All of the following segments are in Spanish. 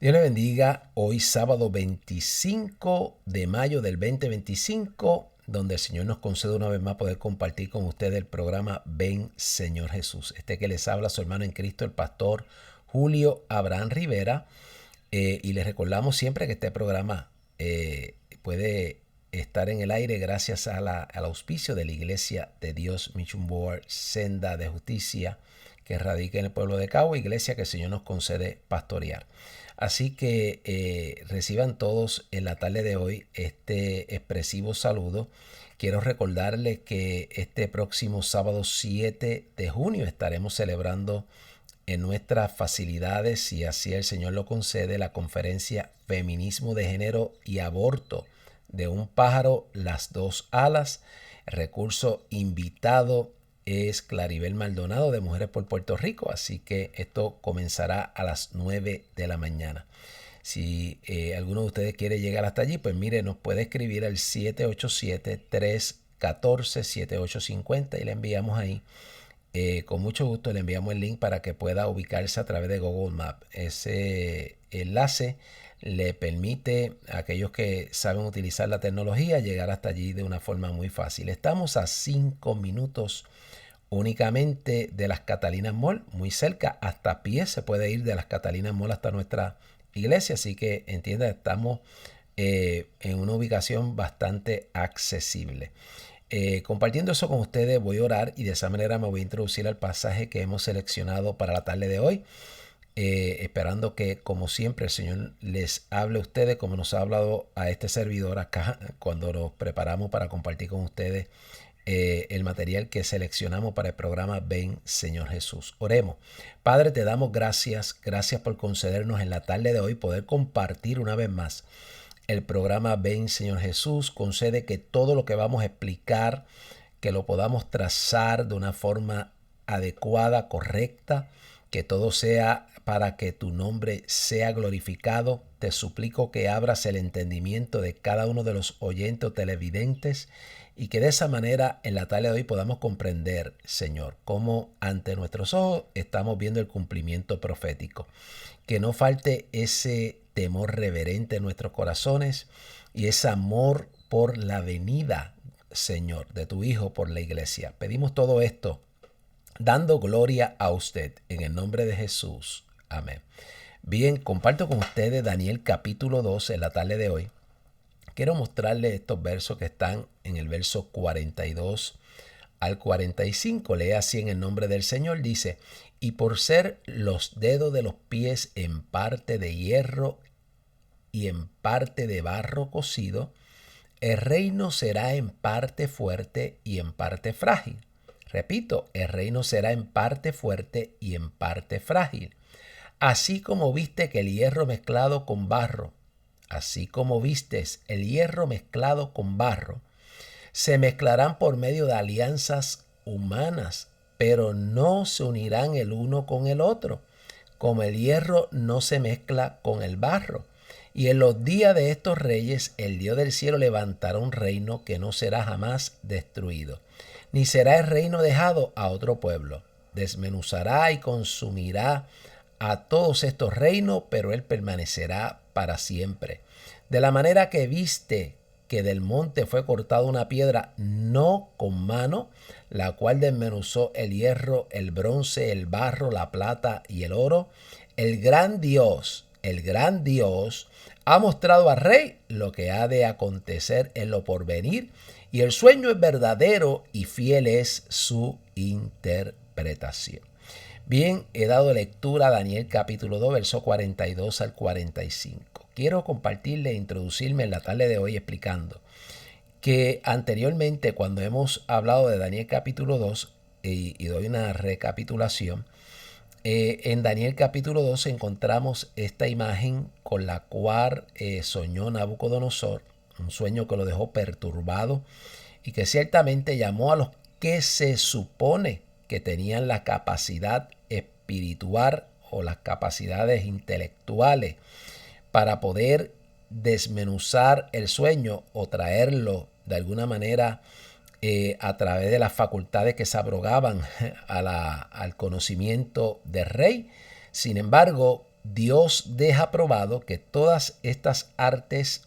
Dios le bendiga. Hoy sábado 25 de mayo del 2025, donde el Señor nos concede una vez más poder compartir con ustedes el programa Ven Señor Jesús. Este que les habla su hermano en Cristo, el pastor Julio Abraham Rivera. Y les recordamos siempre que este programa puede estar en el aire gracias al auspicio de la Iglesia de Dios Mission Board, Senda de Justicia, que radica en el pueblo de Cagua, iglesia que el Señor nos concede pastorear. Así que reciban todos en la tarde de hoy este expresivo saludo. Quiero recordarles que este próximo sábado 7 de junio estaremos celebrando en nuestras facilidades, si así el Señor lo concede, la conferencia Feminismo de Género y Aborto de un pájaro, las dos alas. El recurso invitado es Claribel Maldonado de Mujeres por Puerto Rico, así que esto comenzará a las 9 de la mañana. Si alguno de ustedes quiere llegar hasta allí, pues mire, nos puede escribir al 787-314-7850 y le enviamos ahí. Con mucho gusto le enviamos el link para que pueda ubicarse a través de Google Maps. Ese enlace le permite a aquellos que saben utilizar la tecnología llegar hasta allí de una forma muy fácil. Estamos a 5 minutos únicamente de las Catalinas Mall, muy cerca, hasta a pie se puede ir de las Catalinas Mall hasta nuestra iglesia, así que entiendan, estamos en una ubicación bastante accesible. Compartiendo eso con ustedes, voy a orar y de esa manera me voy a introducir al pasaje que hemos seleccionado para la tarde de hoy, esperando que, como siempre, el Señor les hable a ustedes como nos ha hablado a este servidor acá cuando nos preparamos para compartir con ustedes el material que seleccionamos para el programa Ven Señor Jesús. Oremos. Padre, te damos gracias por concedernos en la tarde de hoy poder compartir una vez más el programa Ven Señor Jesús. Concede que todo lo que vamos a explicar, que lo podamos trazar de una forma adecuada, correcta, que todo sea para que tu nombre sea glorificado. Te suplico que abras el entendimiento de cada uno de los oyentes o televidentes y que de esa manera en la tarde de hoy podamos comprender, Señor, cómo ante nuestros ojos estamos viendo el cumplimiento profético. Que no falte ese temor reverente en nuestros corazones y ese amor por la venida, Señor, de tu Hijo por la iglesia. Pedimos todo esto dando gloria a usted en el nombre de Jesús. Amén. Bien, comparto con ustedes Daniel capítulo 2 en la tarde de hoy. Quiero mostrarles estos versos que están en el verso 42 al 45. Lee así en el nombre del Señor. Dice: y por ser los dedos de los pies en parte de hierro y en parte de barro cocido, el reino será en parte fuerte y en parte frágil. Repito, el reino será en parte fuerte y en parte frágil. Así como viste que el hierro mezclado con barro, así como vistes el hierro mezclado con barro, se mezclarán por medio de alianzas humanas, pero no se unirán el uno con el otro, como el hierro no se mezcla con el barro. Y en los días de estos reyes, el Dios del cielo levantará un reino que no será jamás destruido, ni será el reino dejado a otro pueblo. Desmenuzará y consumirá a todos estos reinos, pero él permanecerá para siempre. De la manera que viste que del monte fue cortada una piedra, no con mano, la cual desmenuzó el hierro, el bronce, el barro, la plata y el oro, el gran Dios, ha mostrado al rey lo que ha de acontecer en lo porvenir, y el sueño es verdadero y fiel es su interpretación. Bien, he dado lectura a Daniel capítulo 2, verso 42 al 45. Quiero compartirle e introducirme en la tarde de hoy explicando que anteriormente, cuando hemos hablado de Daniel capítulo 2, y doy una recapitulación, en Daniel capítulo 2 encontramos esta imagen con la cual soñó Nabucodonosor, un sueño que lo dejó perturbado y que ciertamente llamó a los que se supone que tenían la capacidad espiritual o las capacidades intelectuales para poder desmenuzar el sueño o traerlo de alguna manera a través de las facultades que se abrogaban al conocimiento del rey. Sin embargo, Dios deja probado que todas estas artes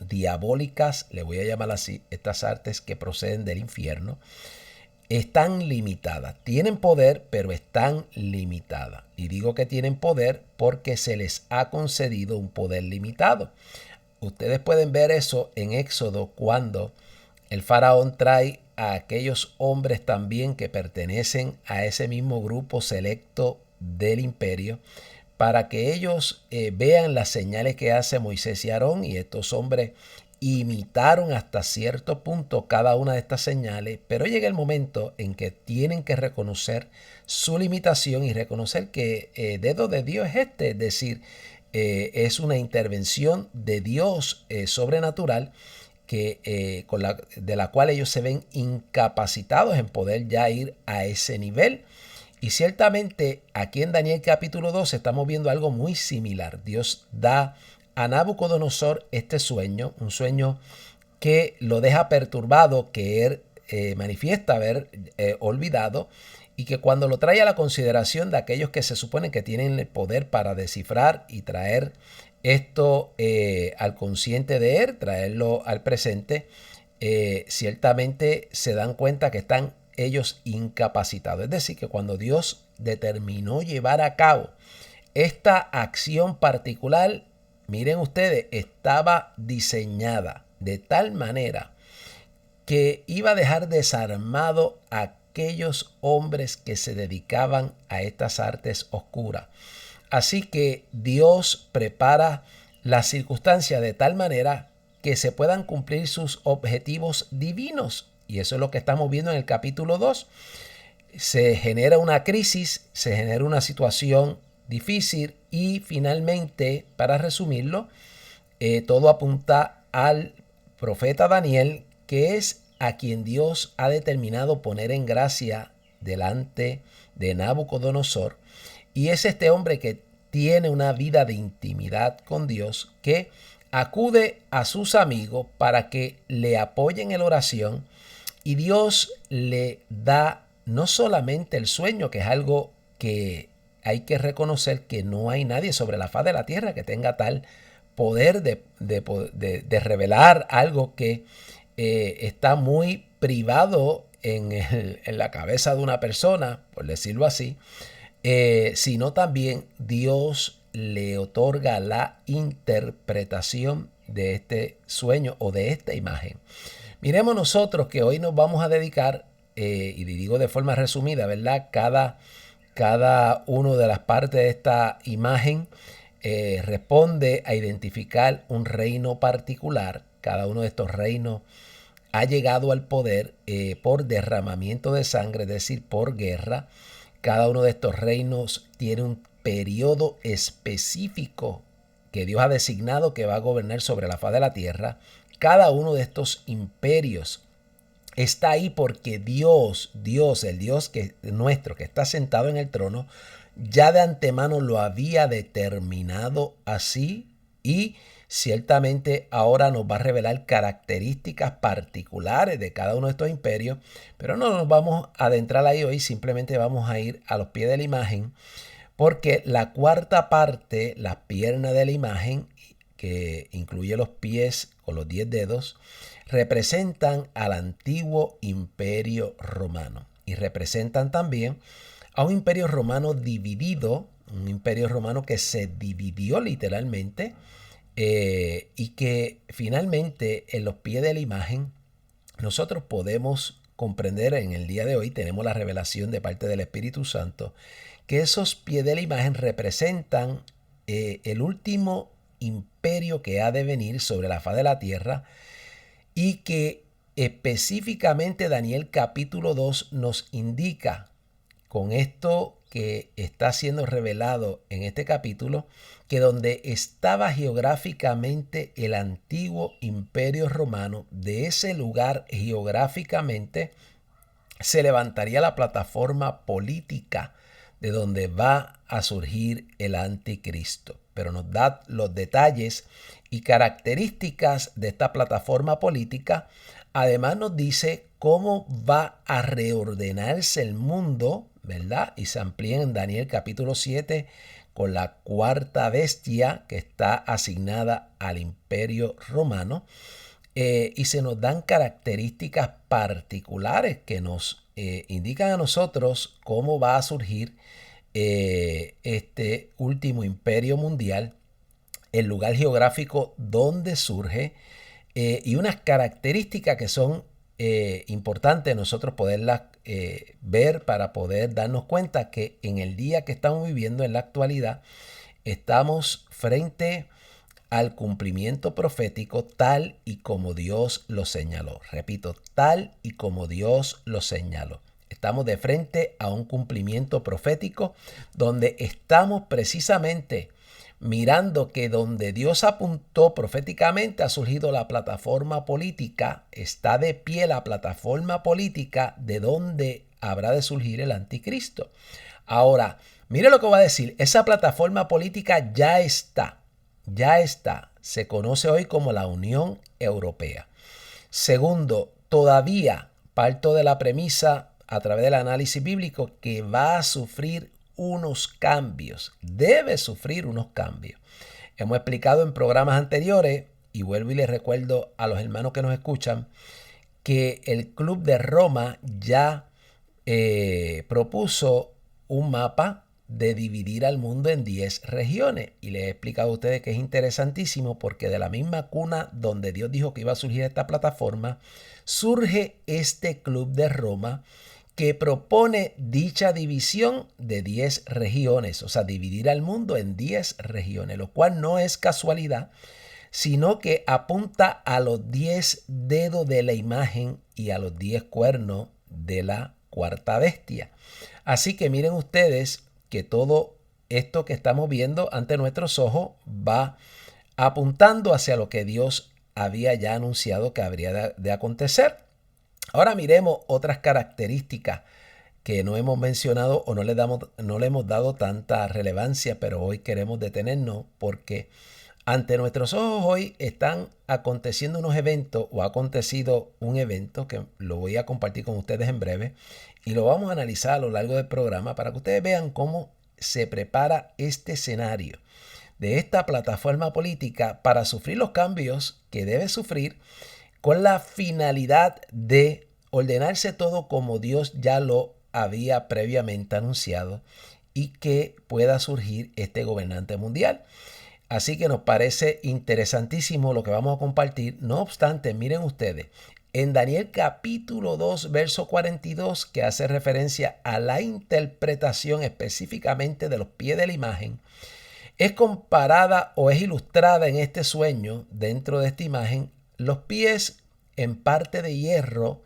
diabólicas, le voy a llamar así, estas artes que proceden del infierno, están limitadas. Tienen poder, pero están limitadas. Y digo que tienen poder porque se les ha concedido un poder limitado. Ustedes pueden ver eso en Éxodo cuando el faraón trae a aquellos hombres también que pertenecen a ese mismo grupo selecto del imperio para que ellos vean las señales que hace Moisés y Aarón, y estos hombres imitaron hasta cierto punto cada una de estas señales, pero llega el momento en que tienen que reconocer su limitación y reconocer que dedo de Dios es este, es decir, es una intervención de Dios sobrenatural que, de la cual ellos se ven incapacitados en poder ya ir a ese nivel. Y ciertamente aquí en Daniel capítulo 12 estamos viendo algo muy similar. Dios da a Nabucodonosor este sueño, un sueño que lo deja perturbado, que él manifiesta haber olvidado, y que cuando lo trae a la consideración de aquellos que se supone que tienen el poder para descifrar y traer esto al consciente de él, traerlo al presente, ciertamente se dan cuenta que están ellos incapacitados. Es decir, que cuando Dios determinó llevar a cabo esta acción particular, miren ustedes, estaba diseñada de tal manera que iba a dejar desarmado a aquellos hombres que se dedicaban a estas artes oscuras. Así que Dios prepara las circunstancias de tal manera que se puedan cumplir sus objetivos divinos. Y eso es lo que estamos viendo en el capítulo 2. Se genera una crisis, se genera una situación difícil y finalmente, para resumirlo, todo apunta al profeta Daniel, que es a quien Dios ha determinado poner en gracia delante de Nabucodonosor. Y es este hombre que tiene una vida de intimidad con Dios, que acude a sus amigos para que le apoyen en la oración, y Dios le da no solamente el sueño, que es algo que hay que reconocer que no hay nadie sobre la faz de la tierra que tenga tal poder de revelar algo que está muy privado en la cabeza de una persona, por decirlo así, sino también Dios le otorga la interpretación de este sueño o de esta imagen. Miremos nosotros que hoy nos vamos a dedicar, y digo de forma resumida, ¿verdad? Cada una de las partes de esta imagen responde a identificar un reino particular. Cada uno de estos reinos ha llegado al poder por derramamiento de sangre, es decir, por guerra. Cada uno de estos reinos tiene un periodo específico que Dios ha designado que va a gobernar sobre la faz de la tierra. Cada uno de estos imperios está ahí porque Dios, el Dios nuestro que está sentado en el trono, ya de antemano lo había determinado así, y ciertamente ahora nos va a revelar características particulares de cada uno de estos imperios, pero no nos vamos a adentrar ahí hoy, simplemente vamos a ir a los pies de la imagen, porque la cuarta parte, las piernas de la imagen, que incluye los pies con los 10 dedos, representan al antiguo imperio romano y representan también a un imperio romano dividido, un imperio romano que se dividió literalmente, y que finalmente en los pies de la imagen nosotros podemos comprender en el día de hoy, tenemos la revelación de parte del Espíritu Santo, que esos pies de la imagen representan el último imperio que ha de venir sobre la faz de la tierra, y que específicamente Daniel capítulo 2 nos indica con esto que está siendo revelado en este capítulo, que donde estaba geográficamente el antiguo imperio romano, de ese lugar geográficamente se levantaría la plataforma política de donde va a surgir el anticristo. Pero nos da los detalles y características de esta plataforma política. Además nos dice cómo va a reordenarse el mundo, ¿verdad? Y se amplía en Daniel capítulo 7 con la cuarta bestia que está asignada al Imperio Romano. Y se nos dan características particulares que nos indican a nosotros cómo va a surgir este último imperio mundial, el lugar geográfico donde surge y unas características que son importantes nosotros poderlas ver para poder darnos cuenta que en el día que estamos viviendo en la actualidad estamos frente al cumplimiento profético tal y como Dios lo señaló. Repito, tal y como Dios lo señaló. Estamos de frente a un cumplimiento profético donde estamos precisamente mirando que donde Dios apuntó proféticamente ha surgido la plataforma política, está de pie la plataforma política de donde habrá de surgir el anticristo. Ahora, mire lo que va a decir, esa plataforma política ya está, se conoce hoy como la Unión Europea. Segundo, todavía parto de la premisa a través del análisis bíblico que va a sufrir unos cambios, debe sufrir unos cambios. Hemos explicado en programas anteriores, y vuelvo y les recuerdo a los hermanos que nos escuchan, que el Club de Roma ya propuso un mapa de dividir al mundo en 10 regiones. Y les he explicado a ustedes que es interesantísimo porque de la misma cuna donde Dios dijo que iba a surgir esta plataforma, surge este Club de Roma que propone dicha división de 10 regiones, o sea, dividir al mundo en 10 regiones, lo cual no es casualidad, sino que apunta a los 10 dedos de la imagen y a los 10 cuernos de la cuarta bestia. Así que miren ustedes que todo esto que estamos viendo ante nuestros ojos va apuntando hacia lo que Dios había ya anunciado que habría de acontecer. Ahora miremos otras características que no hemos mencionado o no le hemos dado tanta relevancia, pero hoy queremos detenernos porque ante nuestros ojos hoy están aconteciendo unos eventos o ha acontecido un evento que lo voy a compartir con ustedes en breve y lo vamos a analizar a lo largo del programa para que ustedes vean cómo se prepara este escenario de esta plataforma política para sufrir los cambios que debe sufrir con la finalidad de ordenarse todo como Dios ya lo había previamente anunciado y que pueda surgir este gobernante mundial. Así que nos parece interesantísimo lo que vamos a compartir. No obstante, miren ustedes, en Daniel capítulo 2, verso 42, que hace referencia a la interpretación específicamente de los pies de la imagen, es comparada o es ilustrada en este sueño, dentro de esta imagen, los pies en parte de hierro,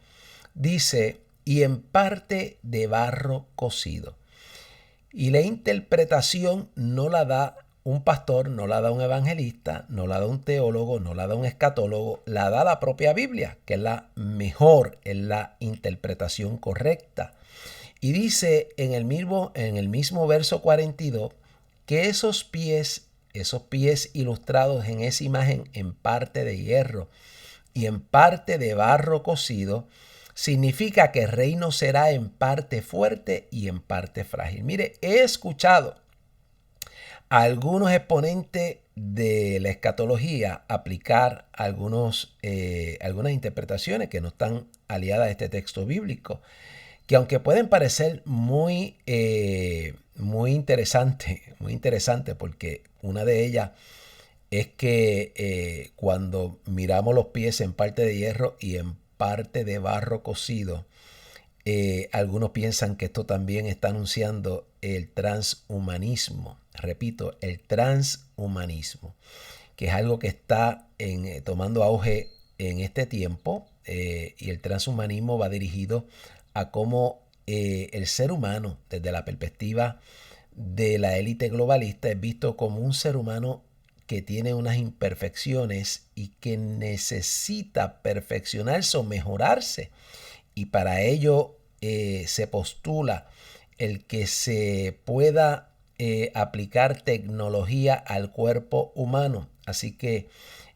dice, y en parte de barro cocido. Y la interpretación no la da un pastor, no la da un evangelista, no la da un teólogo, no la da un escatólogo, la da la propia Biblia, que es la mejor, es la interpretación correcta. Y dice en el mismo verso 42 que esos pies ilustrados en esa imagen en parte de hierro y en parte de barro cocido, significa que el reino será en parte fuerte y en parte frágil. Mire, he escuchado a algunos exponentes de la escatología aplicar algunas interpretaciones que no están aliadas a este texto bíblico, que aunque pueden parecer muy interesante, porque una de ellas es que cuando miramos los pies en parte de hierro y en parte de barro cocido, algunos piensan que esto también está anunciando el transhumanismo. Repito, el transhumanismo, que es algo que está tomando auge en este tiempo, y el transhumanismo va dirigido a cómo el ser humano, desde la perspectiva de la élite globalista, es visto como un ser humano que tiene unas imperfecciones y que necesita perfeccionarse o mejorarse. Y para ello se postula el que se pueda aplicar tecnología al cuerpo humano. Así que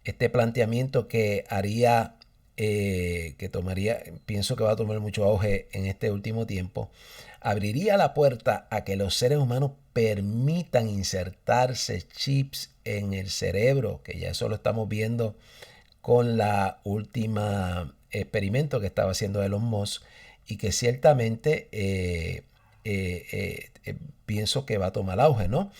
este planteamiento que haría pienso que va a tomar mucho auge en este último tiempo, abriría la puerta a que los seres humanos permitan insertarse chips en el cerebro, que ya eso lo estamos viendo con la última experimento que estaba haciendo Elon Musk, y que ciertamente pienso que va a tomar auge, ¿no?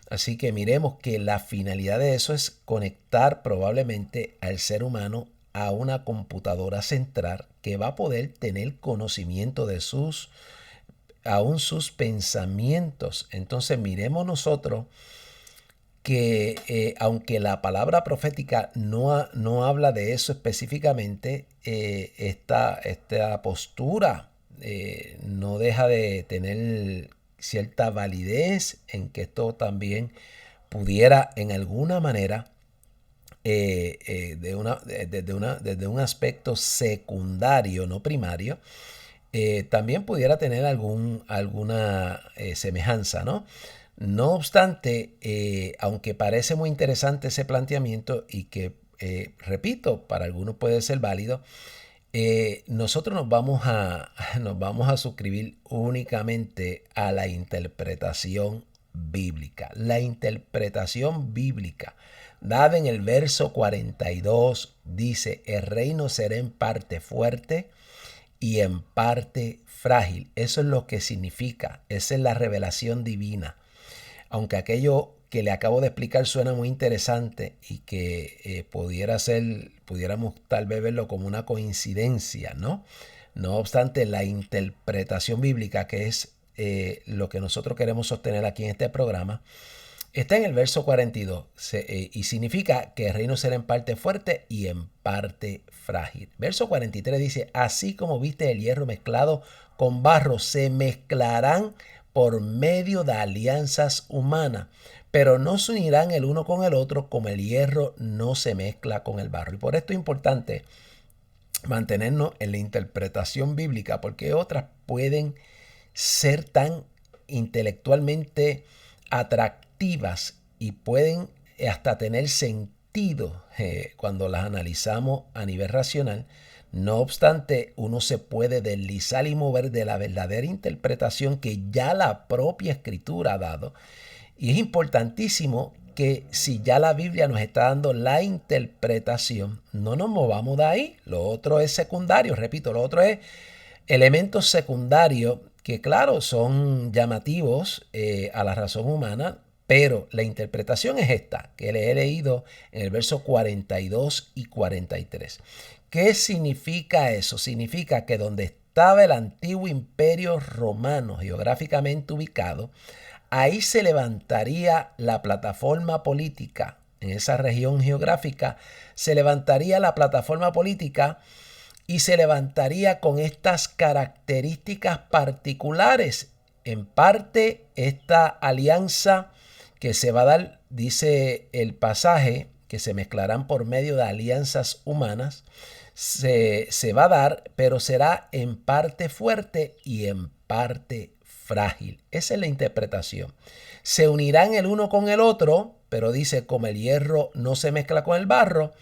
Así que miremos que la finalidad de eso es conectar probablemente al ser humano a una computadora central que va a poder tener conocimiento de aún sus pensamientos. Entonces miremos nosotros que aunque la palabra profética no habla de eso específicamente, esta postura no deja de tener cierta validez en que esto también pudiera en alguna manera desde un aspecto secundario, no primario, también pudiera tener alguna semejanza, ¿no? No obstante, aunque parece muy interesante ese planteamiento y que, repito, para algunos puede ser válido, nosotros nos vamos a suscribir únicamente a la interpretación bíblica. La interpretación bíblica dada en el verso 42 dice: el reino será en parte fuerte y en parte frágil. Eso es lo que significa. Esa es la revelación divina. Aunque aquello que le acabo de explicar suena muy interesante y que pudiéramos tal vez verlo como una coincidencia, ¿no? No obstante, la interpretación bíblica, que es lo que nosotros queremos sostener aquí en este programa, está en el verso 42 y significa que el reino será en parte fuerte y en parte frágil. Verso 43 dice: así como viste el hierro mezclado con barro, se mezclarán por medio de alianzas humanas, pero no se unirán el uno con el otro como el hierro no se mezcla con el barro. Y por esto es importante mantenernos en la interpretación bíblica, porque otras pueden ser tan intelectualmente atractivas y pueden hasta tener sentido cuando las analizamos a nivel racional. No obstante, uno se puede deslizar y mover de la verdadera interpretación que ya la propia escritura ha dado. Y es importantísimo que si ya la Biblia nos está dando la interpretación, no nos movamos de ahí. Lo otro es secundario, repito, lo otro es elementos secundarios que, claro, son llamativos a la razón humana, pero la interpretación es esta, que le he leído en el verso 42 y 43. ¿Qué significa eso? Significa que donde estaba el antiguo imperio romano geográficamente ubicado, ahí se levantaría la plataforma política. En esa región geográfica se levantaría la plataforma política y se levantaría con estas características particulares. En parte, esta alianza que se va a dar, dice el pasaje, que se mezclarán por medio de alianzas humanas, se va a dar, pero será en parte fuerte y en parte frágil. Esa es la interpretación. Se unirán el uno con el otro, pero dice, como el hierro no se mezcla con el barro,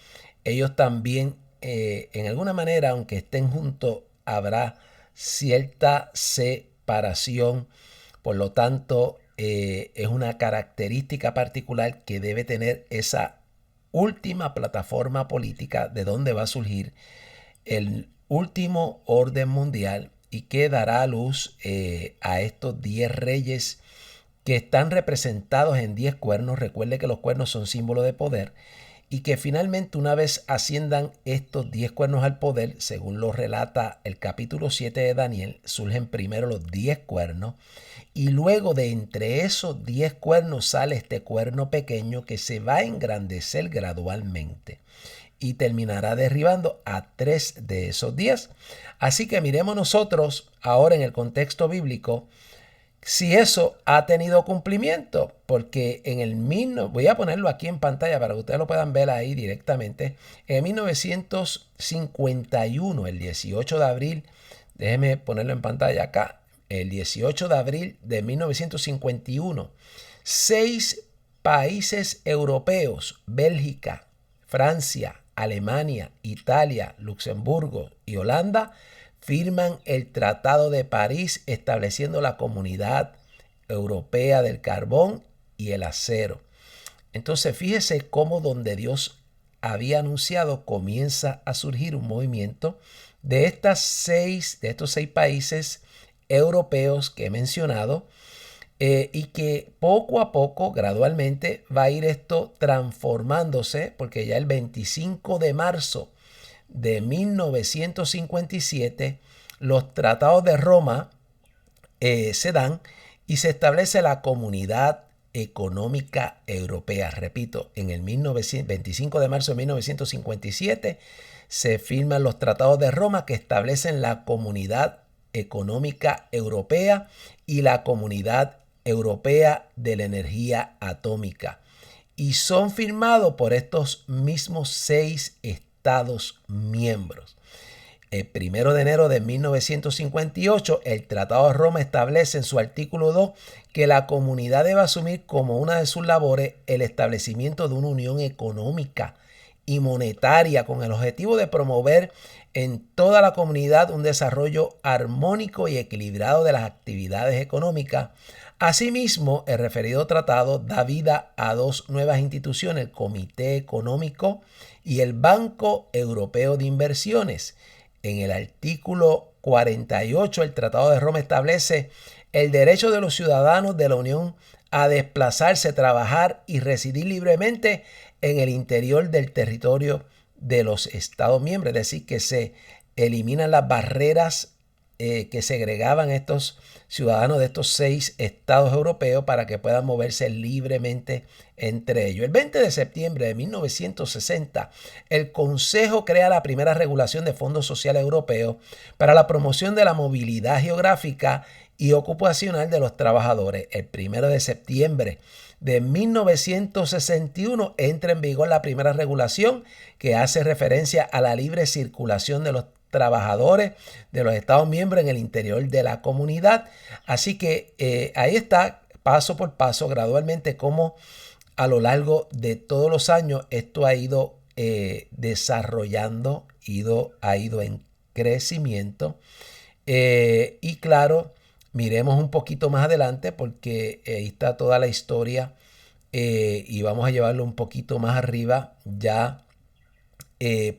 ellos también, en alguna manera, aunque estén juntos, habrá cierta separación. Por lo tanto, es una característica particular que debe tener esa última plataforma política de donde va a surgir el último orden mundial y que dará a luz a estos 10 reyes que están representados en 10 cuernos. Recuerde que los cuernos son símbolo de poder y que finalmente, una vez asciendan estos 10 cuernos al poder, según lo relata el capítulo 7 de Daniel, surgen primero los 10 cuernos y luego de entre esos 10 cuernos sale este cuerno pequeño que se va a engrandecer gradualmente y terminará derribando a 3 de esos 10. Así que miremos nosotros ahora en el contexto bíblico si eso ha tenido cumplimiento, porque voy a ponerlo aquí en pantalla para que ustedes lo puedan ver ahí directamente. En 1951, el 18 de abril, déjenme ponerlo en pantalla acá, el 18 de abril de 1951, 6 países europeos, Bélgica, Francia, Alemania, Italia, Luxemburgo y Holanda firman el Tratado de París estableciendo la Comunidad Europea del Carbón y el Acero. Entonces fíjese cómo donde Dios había anunciado comienza a surgir un movimiento de estos seis países europeos que he mencionado, y que poco a poco, gradualmente, va a ir esto transformándose, porque ya el 25 de marzo de 1957 los tratados de Roma se dan y se establece la Comunidad Económica Europea. Repito, en el 25 de marzo de 1957 se firman los tratados de Roma que establecen la Comunidad Económica Europea y la Comunidad Europea de la Energía Atómica. Y son firmados por estos mismos 6 Estados miembros. El 1 de enero de 1958, el Tratado de Roma establece en su artículo 2 que la comunidad debe asumir como una de sus labores el establecimiento de una unión económica y monetaria con el objetivo de promover en toda la comunidad un desarrollo armónico y equilibrado de las actividades económicas. Asimismo, el referido tratado da vida a 2 nuevas instituciones, el Comité Económico y el Banco Europeo de Inversiones. En el artículo 48, el Tratado de Roma establece el derecho de los ciudadanos de la Unión a desplazarse, trabajar y residir libremente en el interior del territorio de los Estados miembros. Es decir, que se eliminan las barreras que segregaban a estos ciudadanos de estos 6 estados europeos para que puedan moverse libremente entre ellos. El 20 de septiembre de 1960, el Consejo crea la primera regulación de fondos sociales europeos para la promoción de la movilidad geográfica y ocupacional de los trabajadores. El 1 de septiembre de 1961 entra en vigor la primera regulación que hace referencia a la libre circulación de los trabajadores de los Estados miembros en el interior de la comunidad. Así que ahí está, paso por paso, gradualmente, cómo a lo largo de todos los años esto ha ido desarrollando, ha ido en crecimiento. Y claro, miremos un poquito más adelante porque ahí está toda la historia, y vamos a llevarlo un poquito más arriba ya.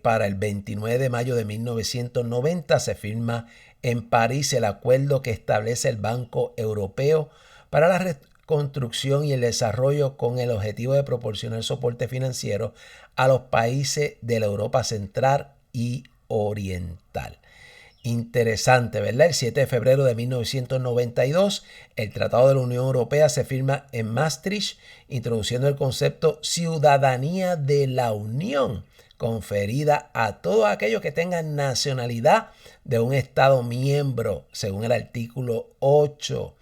Para el 29 de mayo de 1990 se firma en París el acuerdo que establece el Banco Europeo para la Reconstrucción y el Desarrollo con el objetivo de proporcionar soporte financiero a los países de la Europa Central y Oriental. Interesante, ¿verdad? El 7 de febrero de 1992, el Tratado de la Unión Europea se firma en Maastricht, introduciendo el concepto ciudadanía de la Unión, conferida a todos aquellos que tengan nacionalidad de un Estado miembro, según el artículo 8.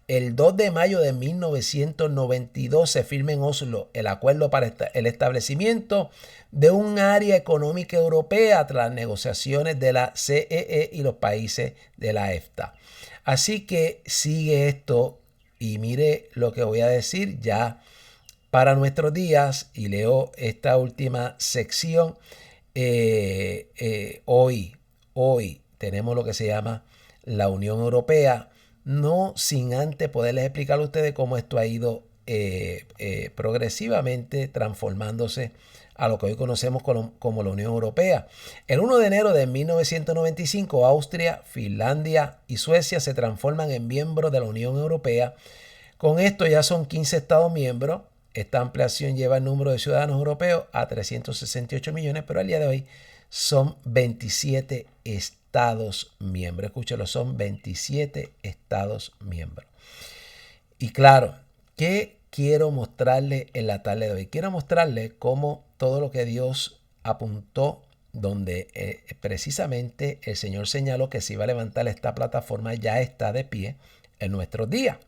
El 2 de mayo de 1992 se firma en Oslo el acuerdo para el establecimiento de un área económica europea tras las negociaciones de la CEE y los países de la EFTA. Así que sigue esto y mire lo que voy a decir ya para nuestros días, y leo esta última sección. Hoy tenemos lo que se llama la Unión Europea, no sin antes poderles explicar a ustedes cómo esto ha ido progresivamente transformándose a lo que hoy conocemos como la Unión Europea. El 1 de enero de 1995, Austria, Finlandia y Suecia se transforman en miembros de la Unión Europea. Con esto ya son 15 Estados miembros. Esta ampliación lleva el número de ciudadanos europeos a 368 millones, pero al día de hoy son 27 Estados miembros. Escúchalo, son 27 Estados miembros. Y claro, ¿qué quiero mostrarle en la tarde de hoy? Quiero mostrarle cómo todo lo que Dios apuntó, donde precisamente el Señor señaló que se iba a levantar esta plataforma, ya está de pie en nuestros días.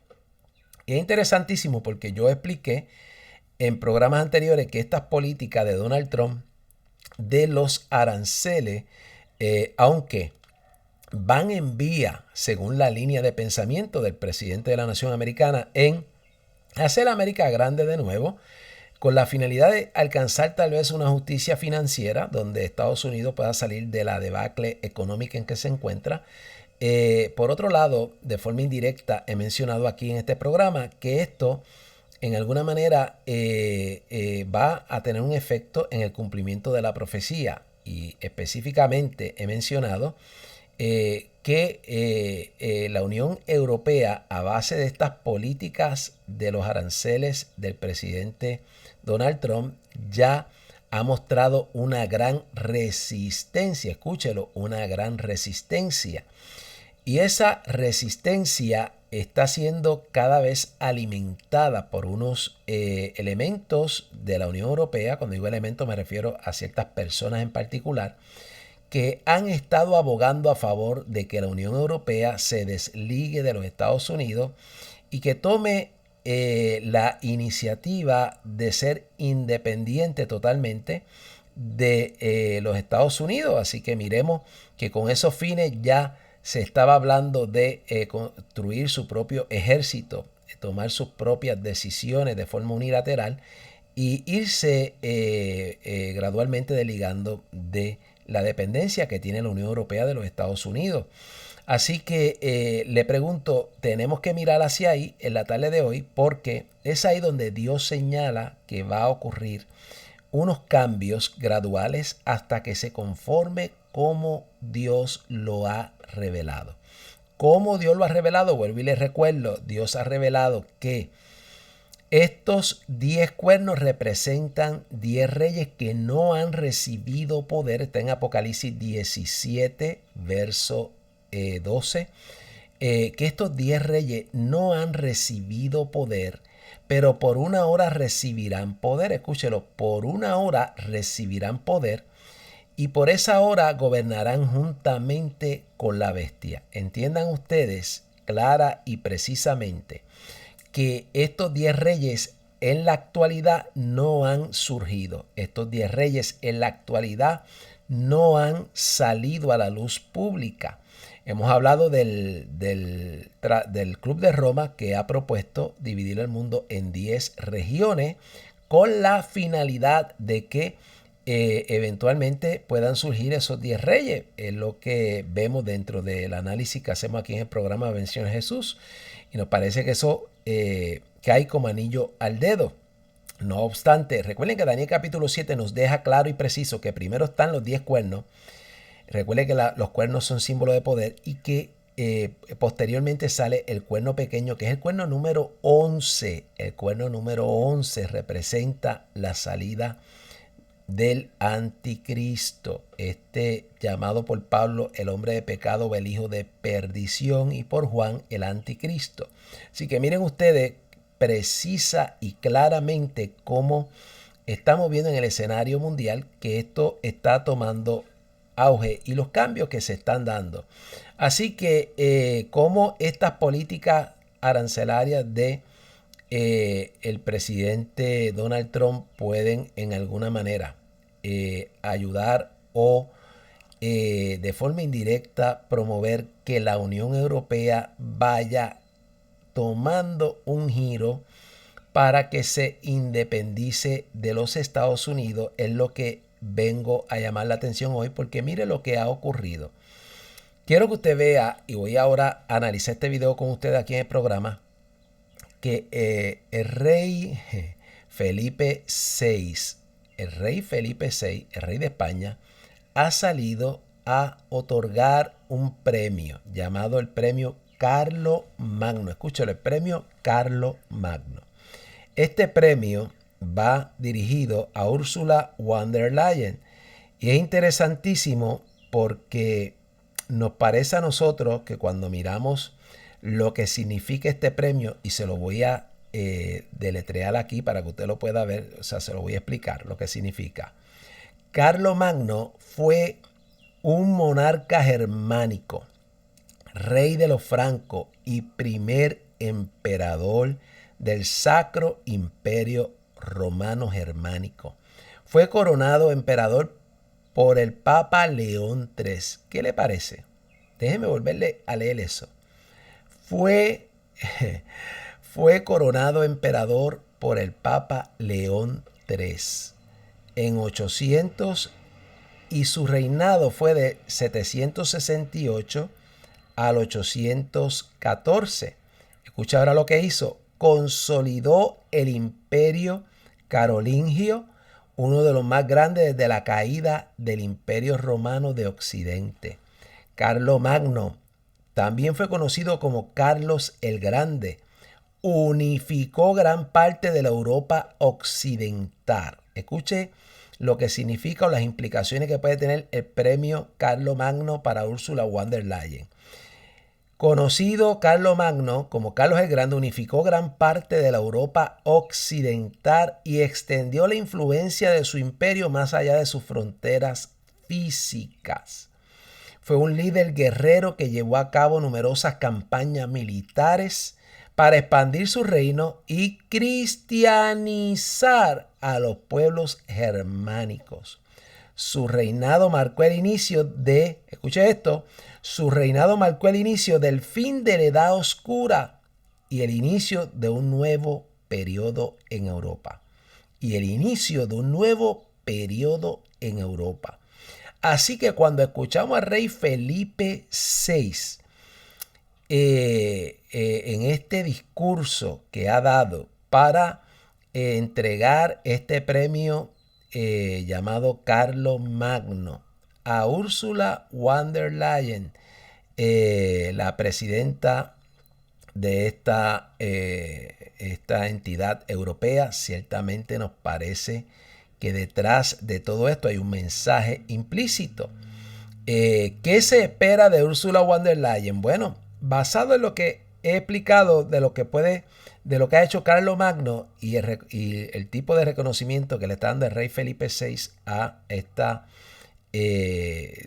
Y es interesantísimo porque yo expliqué en programas anteriores que estas políticas de Donald Trump de los aranceles, aunque van en vía, según la línea de pensamiento del presidente de la nación americana, en hacer América grande de nuevo, con la finalidad de alcanzar tal vez una justicia financiera donde Estados Unidos pueda salir de la debacle económica en que se encuentra. Por otro lado, de forma indirecta, he mencionado aquí en este programa que esto en alguna manera va a tener un efecto en el cumplimiento de la profecía, y específicamente he mencionado que la Unión Europea, a base de estas políticas de los aranceles del presidente Donald Trump, ya ha mostrado una gran resistencia, escúchelo, una gran resistencia. Y esa resistencia está siendo cada vez alimentada por unos elementos de la Unión Europea. Cuando digo elementos me refiero a ciertas personas en particular que han estado abogando a favor de que la Unión Europea se desligue de los Estados Unidos y que tome la iniciativa de ser independiente totalmente de los Estados Unidos. Así que miremos que con esos fines ya se estaba hablando de construir su propio ejército, tomar sus propias decisiones de forma unilateral y irse gradualmente desligando de la dependencia que tiene la Unión Europea de los Estados Unidos. Así que le pregunto, tenemos que mirar hacia ahí en la tarde de hoy, porque es ahí donde Dios señala que va a ocurrir unos cambios graduales hasta que se conforme como Dios lo ha revelado. ¿Cómo Dios lo ha revelado? Vuelvo y les recuerdo, Dios ha revelado que estos 10 cuernos representan 10 reyes que no han recibido poder. Está en Apocalipsis 17, verso 12. Que estos 10 reyes no han recibido poder, pero por una hora recibirán poder. Escúchelo, por una hora recibirán poder y por esa hora gobernarán juntamente con la bestia. Entiendan ustedes clara y precisamente que estos 10 reyes en la actualidad no han surgido. Estos 10 reyes en la actualidad no han salido a la luz pública. Hemos hablado del Club de Roma, que ha propuesto dividir el mundo en 10 regiones con la finalidad de que eventualmente puedan surgir esos 10 reyes. Es lo que vemos dentro del análisis que hacemos aquí en el programa Vención a Jesús. Y nos parece que eso cae como anillo al dedo. No obstante, recuerden que Daniel capítulo 7 nos deja claro y preciso que primero están los 10 cuernos. Recuerden que los cuernos son símbolo de poder y que posteriormente sale el cuerno pequeño, que es el cuerno número 11. El cuerno número 11 representa la salida del anticristo, llamado por Pablo el hombre de pecado o el hijo de perdición, y por Juan el anticristo. Así que miren ustedes precisa y claramente cómo estamos viendo en el escenario mundial que esto está tomando auge y los cambios que se están dando. Así que cómo estas políticas arancelarias de el presidente Donald Trump pueden en alguna manera ayudar o de forma indirecta promover que la Unión Europea vaya tomando un giro para que se independice de los Estados Unidos, es lo que vengo a llamar la atención hoy, porque mire lo que ha ocurrido. Quiero que usted vea, y voy ahora a analizar este video con usted aquí en el programa, que el rey Felipe VI, el rey de España, ha salido a otorgar un premio llamado el premio Carlomagno. Escúchalo, el premio Carlomagno. Este premio va dirigido a Ursula von der Leyen y es interesantísimo porque nos parece a nosotros que cuando miramos lo que significa este premio, y se lo voy a deletrear aquí para que usted lo pueda ver, o sea, se lo voy a explicar lo que significa. Carlomagno fue un monarca germánico, rey de los francos y primer emperador del Sacro Imperio Romano Germánico. Fue coronado emperador por el Papa León III. ¿Qué le parece? Déjeme volverle a leer eso. Fue coronado emperador por el Papa León 3 en 800 y su reinado fue de 768 al 814. Escucha ahora lo que hizo. Consolidó el imperio carolingio, uno de los más grandes desde la caída del imperio romano de Occidente. Carlomagno también fue conocido como Carlos el Grande. Unificó gran parte de la Europa occidental. Escuche lo que significa o las implicaciones que puede tener el premio Carlomagno para Ursula von der Leyen. Conocido Carlomagno como Carlos el Grande, unificó gran parte de la Europa occidental y extendió la influencia de su imperio más allá de sus fronteras físicas. Fue un líder guerrero que llevó a cabo numerosas campañas militares para expandir su reino y cristianizar a los pueblos germánicos. Su reinado marcó el inicio de, escuche esto, su reinado marcó el inicio del fin de la Edad Oscura y el inicio de un nuevo periodo en Europa. Así que cuando escuchamos al rey Felipe VI en este discurso que ha dado para entregar este premio llamado Carlomagno a Ursula von der Leyen, la presidenta de esta entidad europea, ciertamente nos parece que detrás de todo esto hay un mensaje implícito. ¿Qué se espera de Ursula von der Leyen? Bueno, basado en lo que he explicado de lo que ha hecho Carlomagno y el tipo de reconocimiento que le está dando el rey Felipe VI a esta,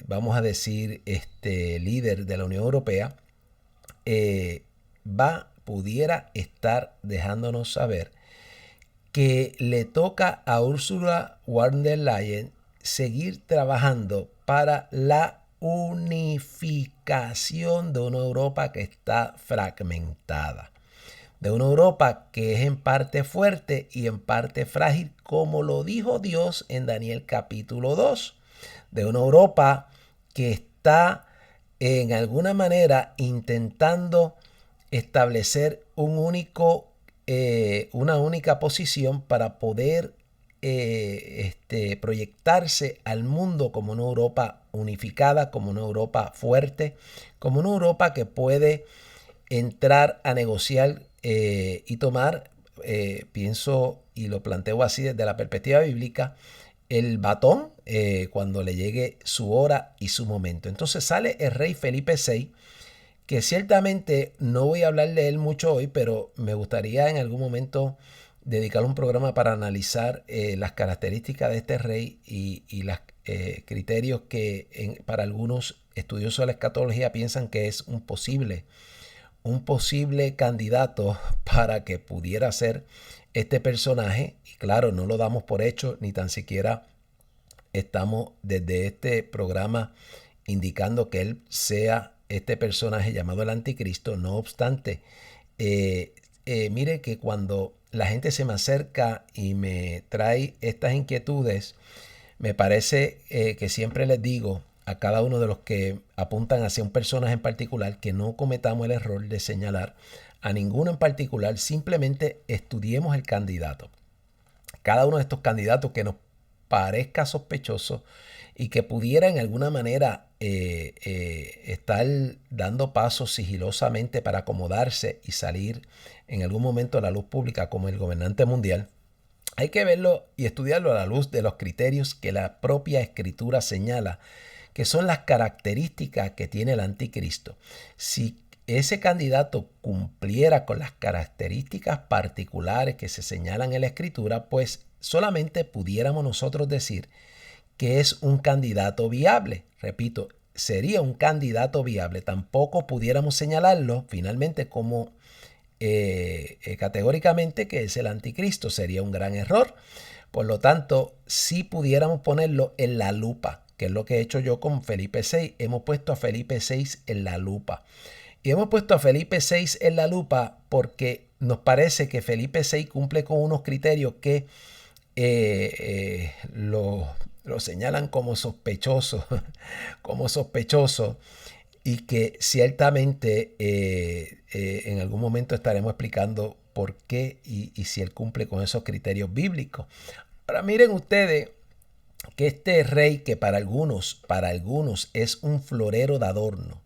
vamos a decir, líder de la Unión Europea, pudiera estar dejándonos saber que le toca a Ursula von der Leyen seguir trabajando para la unificación de una Europa que está fragmentada, de una Europa que es en parte fuerte y en parte frágil, como lo dijo Dios en Daniel capítulo 2, de una Europa que está en alguna manera intentando establecer una única posición para poder proyectarse al mundo como una Europa unificada, como una Europa fuerte, como una Europa que puede entrar a negociar y tomar, pienso y lo planteo así desde la perspectiva bíblica, el batón cuando le llegue su hora y su momento. Entonces sale el rey Felipe VI, que ciertamente no voy a hablar de él mucho hoy, pero me gustaría en algún momento dedicar un programa para analizar las características de este rey y los criterios que para algunos estudiosos de la escatología piensan que es un posible candidato para que pudiera ser este personaje. Y claro, no lo damos por hecho, ni tan siquiera estamos desde este programa indicando que él sea este personaje llamado el anticristo. No obstante, mire que cuando la gente se me acerca y me trae estas inquietudes, me parece que siempre les digo a cada uno de los que apuntan hacia un personaje en particular que no cometamos el error de señalar a ninguno en particular, simplemente estudiemos el candidato. Cada uno de estos candidatos que nos parezca sospechoso y que pudiera en alguna manera estar dando pasos sigilosamente para acomodarse y salir en algún momento a la luz pública como el gobernante mundial, hay que verlo y estudiarlo a la luz de los criterios que la propia escritura señala, que son las características que tiene el anticristo. Si ese candidato cumpliera con las características particulares que se señalan en la escritura, pues solamente pudiéramos nosotros decir que es un candidato viable. Repito, sería un candidato viable. Tampoco pudiéramos señalarlo finalmente como categóricamente que es el anticristo. Sería un gran error. Por lo tanto, si pudiéramos ponerlo en la lupa, que es lo que he hecho yo con Felipe VI. Hemos puesto a Felipe VI en la lupa. Y hemos puesto a Felipe VI en la lupa porque nos parece que Felipe VI cumple con unos criterios que lo señalan como sospechoso, como sospechoso, y que ciertamente en algún momento estaremos explicando por qué y si él cumple con esos criterios bíblicos. Ahora miren ustedes que este rey, que para algunos es un florero de adorno,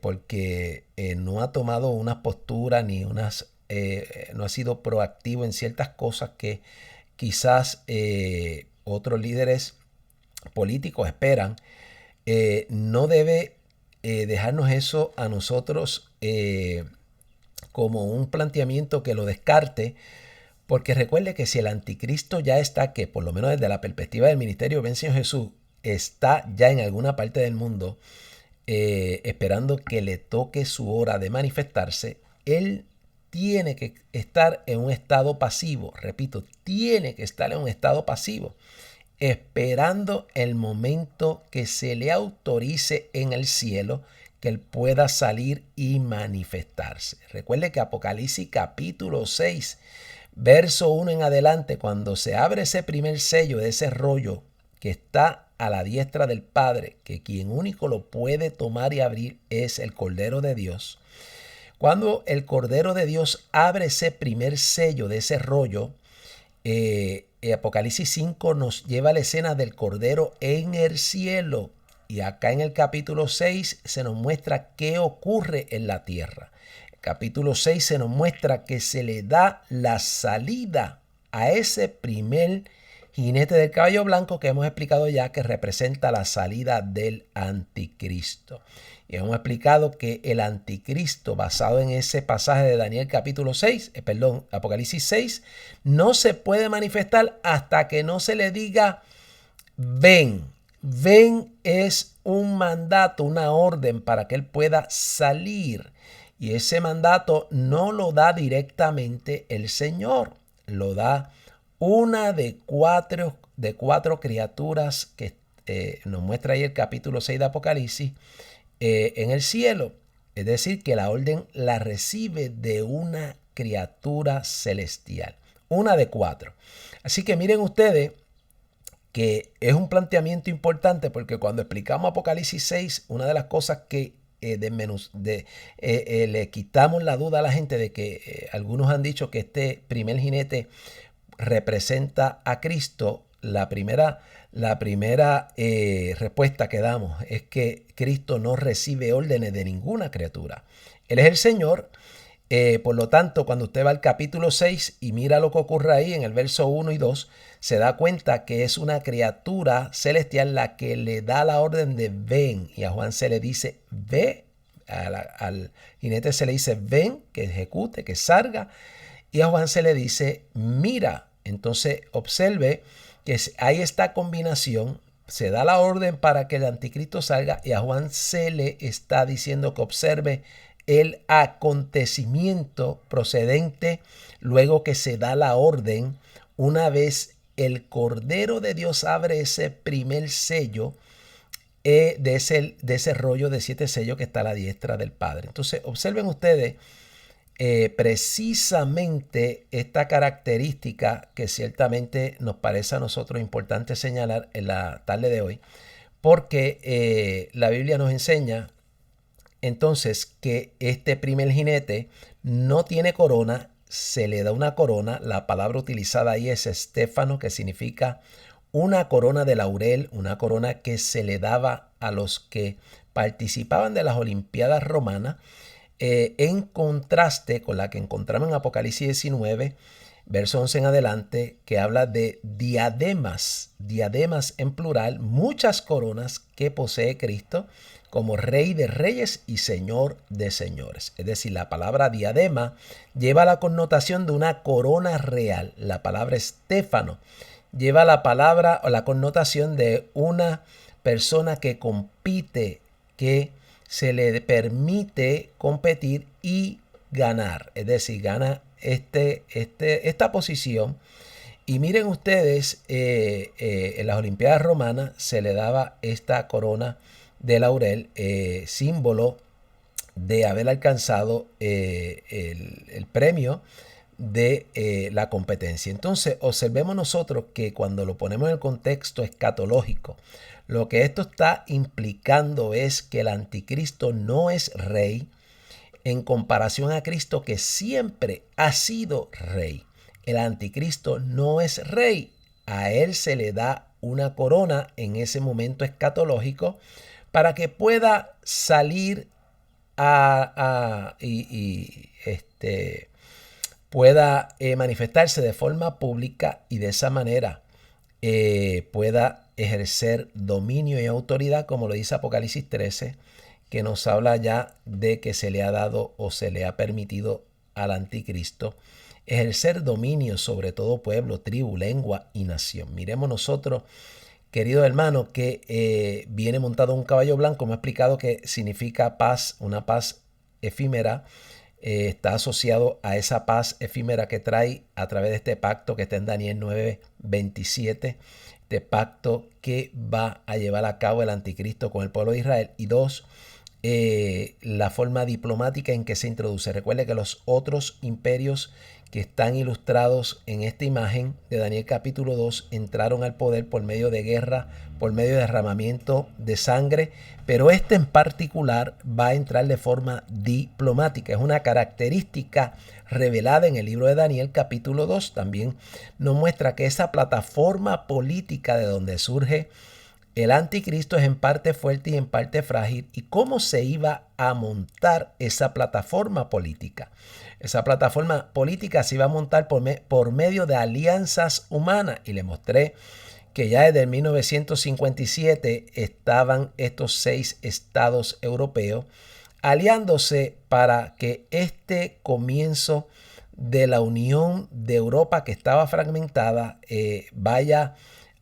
porque no ha tomado unas posturas ni no ha sido proactivo en ciertas cosas que quizás otros líderes políticos esperan. No debe dejarnos eso a nosotros como un planteamiento que lo descarte, porque recuerde que si el anticristo ya está, que por lo menos desde la perspectiva del ministerio del Señor Jesús, está ya en alguna parte del mundo, esperando que le toque su hora de manifestarse, él tiene que estar en un estado pasivo. Repito, tiene que estar en un estado pasivo, esperando el momento que se le autorice en el cielo que él pueda salir y manifestarse. Recuerde que Apocalipsis capítulo 6, verso 1 en adelante, cuando se abre ese primer sello de ese rollo que está a la diestra del Padre, que quien único lo puede tomar y abrir es el Cordero de Dios. Cuando el Cordero de Dios abre ese primer sello de ese rollo, Apocalipsis 5 nos lleva a la escena del Cordero en el cielo. Y acá en el capítulo 6 se nos muestra qué ocurre en la tierra. El capítulo 6 se nos muestra que se le da la salida a ese primer jinete del caballo blanco que hemos explicado ya, que representa la salida del anticristo. Y hemos explicado que el anticristo, basado en ese pasaje de Daniel capítulo 6, Apocalipsis 6, no se puede manifestar hasta que no se le diga ven. Ven es un mandato, una orden para que él pueda salir. Y ese mandato no lo da directamente el Señor, lo da una de cuatro criaturas que nos muestra ahí el capítulo 6 de Apocalipsis en el cielo. Es decir, que la orden la recibe de una criatura celestial, una de cuatro. Así que miren ustedes que es un planteamiento importante, porque cuando explicamos Apocalipsis 6, una de las cosas que le quitamos la duda a la gente de que algunos han dicho que este primer jinete representa a Cristo. La primera respuesta que damos es que Cristo no recibe órdenes de ninguna criatura. Él es el Señor. Por lo tanto, cuando usted va al capítulo 6 y mira lo que ocurre ahí en el verso 1 y 2, se da cuenta que es una criatura celestial la que le da la orden de ven. Y a Juan se le dice ve, al jinete se le dice ven, que ejecute, que salga. Y a Juan se le dice mira. Entonces observe que hay esta combinación. Se da la orden para que el anticristo salga y a Juan se le está diciendo que observe el acontecimiento procedente luego que se da la orden. Una vez el Cordero de Dios abre ese primer sello de ese rollo de 7 sellos que está a la diestra del Padre. Entonces observen ustedes precisamente esta característica que ciertamente nos parece a nosotros importante señalar en la tarde de hoy, porque la Biblia nos enseña entonces que este primer jinete no tiene corona, se le da una corona. La palabra utilizada ahí es estéfano, que significa una corona de laurel, una corona que se le daba a los que participaban de las Olimpiadas romanas, en contraste con la que encontramos en Apocalipsis 19, verso 11 en adelante, que habla de diademas en plural, muchas coronas que posee Cristo como Rey de Reyes y Señor de Señores. Es decir, la palabra diadema lleva la connotación de una corona real. La palabra estéfano lleva la palabra o la connotación de una persona que compite, que se le permite competir y ganar. Es decir, gana esta posición. Y miren ustedes, en las Olimpiadas romanas se le daba esta corona de laurel, símbolo de haber alcanzado el premio de la competencia. Entonces, observemos nosotros que cuando lo ponemos en el contexto escatológico, lo que esto está implicando es que el anticristo no es rey en comparación a Cristo, que siempre ha sido rey. El anticristo no es rey. A él se le da una corona en ese momento escatológico para que pueda salir pueda manifestarse de forma pública y de esa manera pueda ejercer dominio y autoridad, como lo dice Apocalipsis 13, que nos habla ya de que se le ha dado o se le ha permitido al anticristo ejercer dominio sobre todo pueblo, tribu, lengua y nación. Miremos nosotros, querido hermano, que viene montado en un caballo blanco. Me ha explicado que significa paz, una paz efímera. Está asociado a esa paz efímera que trae a través de este pacto que está en Daniel 9:27, este pacto que va a llevar a cabo el anticristo con el pueblo de Israel. Y dos, la forma diplomática en que se introduce. Recuerde que los otros imperios que están ilustrados en esta imagen de Daniel capítulo 2 entraron al poder por medio de guerra, por medio de derramamiento de sangre, pero este en particular va a entrar de forma diplomática. Es una característica revelada en el libro de Daniel capítulo 2. También nos muestra que esa plataforma política de donde surge el anticristo es en parte fuerte y en parte frágil, y cómo se iba a montar esa plataforma política. Esa plataforma política se iba a montar por medio de alianzas humanas, y le mostré que ya desde 1957 estaban estos 6 estados europeos aliándose para que este comienzo de la unión de Europa, que estaba fragmentada, vaya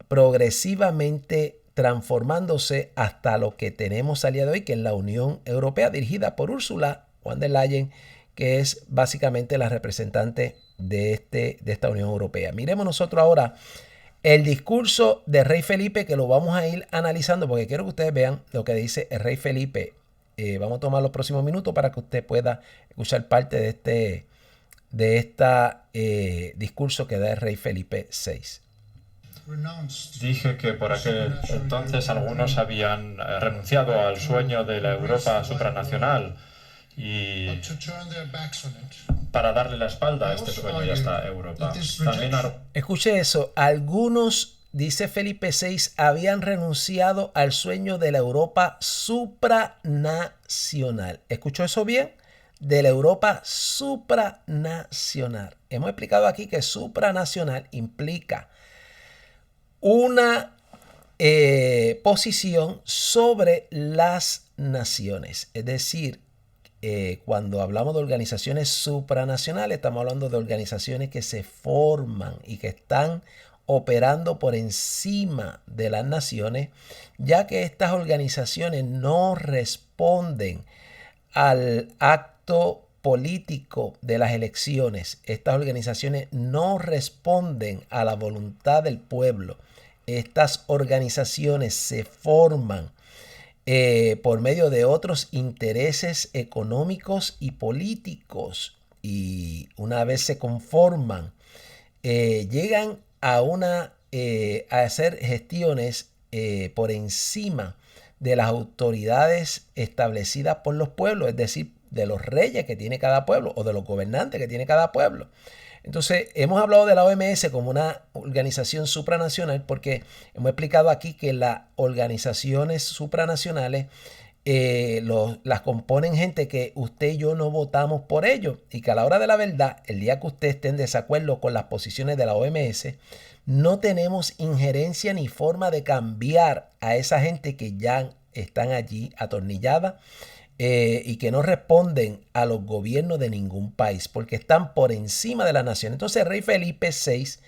progresivamente transformándose hasta lo que tenemos al día de hoy, que es la Unión Europea, dirigida por Ursula von der Leyen, que es básicamente la representante de esta Unión Europea. Miremos nosotros ahora el discurso del rey Felipe, que lo vamos a ir analizando porque quiero que ustedes vean lo que dice el rey Felipe. Vamos a tomar los próximos minutos para que usted pueda escuchar parte de este discurso que da el rey Felipe VI. Dije que por aquel entonces algunos habían renunciado al sueño de la Europa supranacional y para darle la espalda a este sueño y a esta Europa. También escuche eso, algunos, dice Felipe VI, habían renunciado al sueño de la Europa supranacional. ¿Escuchó eso bien? De la Europa supranacional. Hemos explicado aquí que supranacional implica una posición sobre las naciones. Es decir, cuando hablamos de organizaciones supranacionales, estamos hablando de organizaciones que se forman y que están operando por encima de las naciones, ya que estas organizaciones no responden al acto político de las elecciones. Estas organizaciones no responden a la voluntad del pueblo. Estas organizaciones se forman por medio de otros intereses económicos y políticos, y una vez se conforman, llegan a hacer gestiones por encima de las autoridades establecidas por los pueblos, es decir, de los reyes que tiene cada pueblo o de los gobernantes que tiene cada pueblo. Entonces, hemos hablado de la OMS como una organización supranacional porque hemos explicado aquí que las organizaciones supranacionales las componen gente que usted y yo no votamos por ellos, y que a la hora de la verdad, el día que usted esté en desacuerdo con las posiciones de la OMS, no tenemos injerencia ni forma de cambiar a esa gente que ya están allí atornillada y que no responden a los gobiernos de ningún país porque están por encima de la nación. Entonces el rey Felipe VI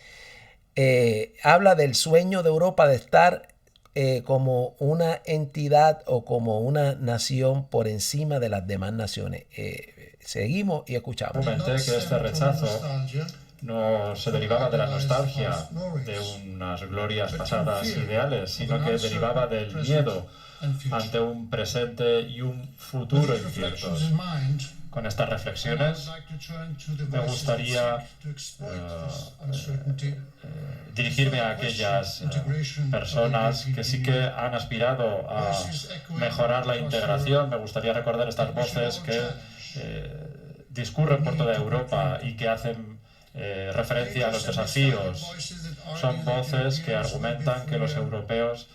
habla del sueño de Europa de estar como una entidad o como una nación por encima de las demás naciones. Seguimos y escuchamos. Comenté que este rechazo no se derivaba de la nostalgia de unas glorias pasadas ideales, sino que derivaba del miedo ante un presente y un futuro inciertos. Con estas reflexiones me gustaría dirigirme a aquellas personas que sí que han aspirado a mejorar la integración. Me gustaría recordar estas voces que discurren por toda Europa y que hacen referencia a los desafíos. Son voces que argumentan que los europeos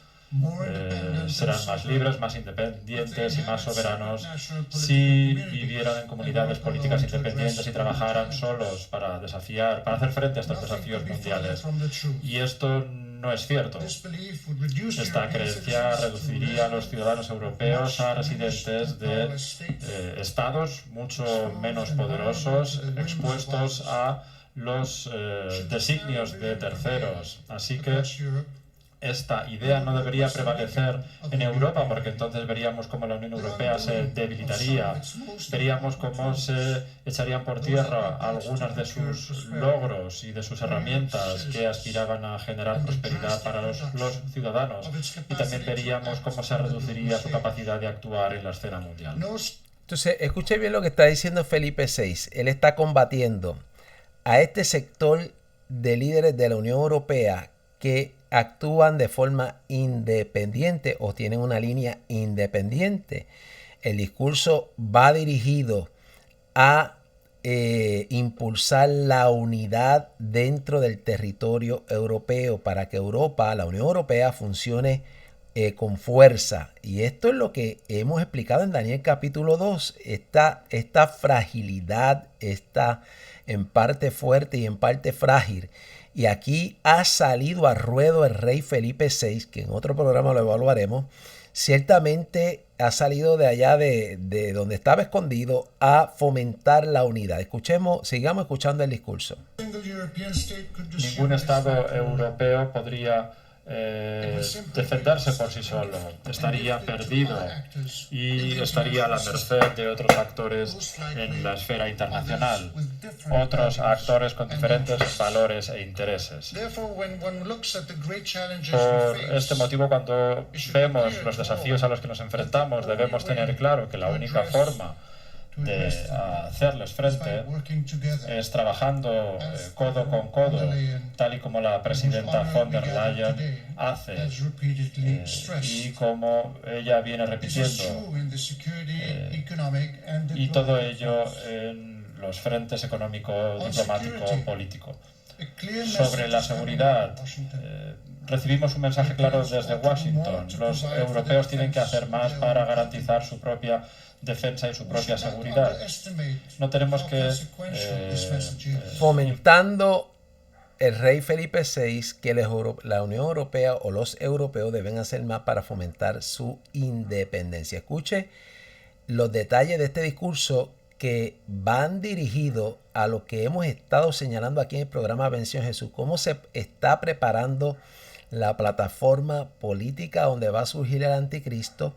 serán más libres, más independientes y más soberanos si vivieran en comunidades políticas independientes y trabajaran solos para hacer frente a estos desafíos mundiales. Y esto no es cierto. Esta creencia reduciría a los ciudadanos europeos a residentes de estados mucho menos poderosos, expuestos a los designios de terceros. Así que esta idea no debería prevalecer en Europa, porque entonces veríamos cómo la Unión Europea se debilitaría, veríamos cómo se echarían por tierra algunas de sus logros y de sus herramientas que aspiraban a generar prosperidad para los ciudadanos, y también veríamos cómo se reduciría su capacidad de actuar en la escena mundial. Entonces, escuche bien lo que está diciendo Felipe VI. Él está combatiendo a este sector de líderes de la Unión Europea que actúan de forma independiente o tienen una línea independiente. El discurso va dirigido a impulsar la unidad dentro del territorio europeo para que Europa, la Unión Europea, funcione con fuerza. Y esto es lo que hemos explicado en Daniel capítulo 2. Esta fragilidad, está en parte fuerte y en parte frágil. Y aquí ha salido a ruedo el rey Felipe VI, que en otro programa lo evaluaremos. Ciertamente ha salido de allá de donde estaba escondido a fomentar la unidad. Sigamos escuchando el discurso. Ningún Estado europeo podría defenderse por sí solo. Estaría perdido y estaría a la merced de otros actores en la esfera internacional, otros actores con diferentes valores e intereses. Por este motivo, cuando vemos los desafíos a los que nos enfrentamos, debemos tener claro que la única forma de hacerles frente es trabajando codo con codo, tal y como la presidenta von der Leyen hace y como ella viene repitiendo, y todo ello en los frentes económico, diplomático, político. Sobre la seguridad, recibimos un mensaje claro desde Washington. Los europeos tienen que hacer más para garantizar su propia defensa y su propia seguridad. No tenemos que fomentando el rey Felipe VI que la Unión Europea o los europeos deben hacer más para fomentar su independencia. Escuche los detalles de este discurso que van dirigidos a lo que hemos estado señalando aquí en el programa Vención Jesús, cómo se está preparando la plataforma política donde va a surgir el anticristo,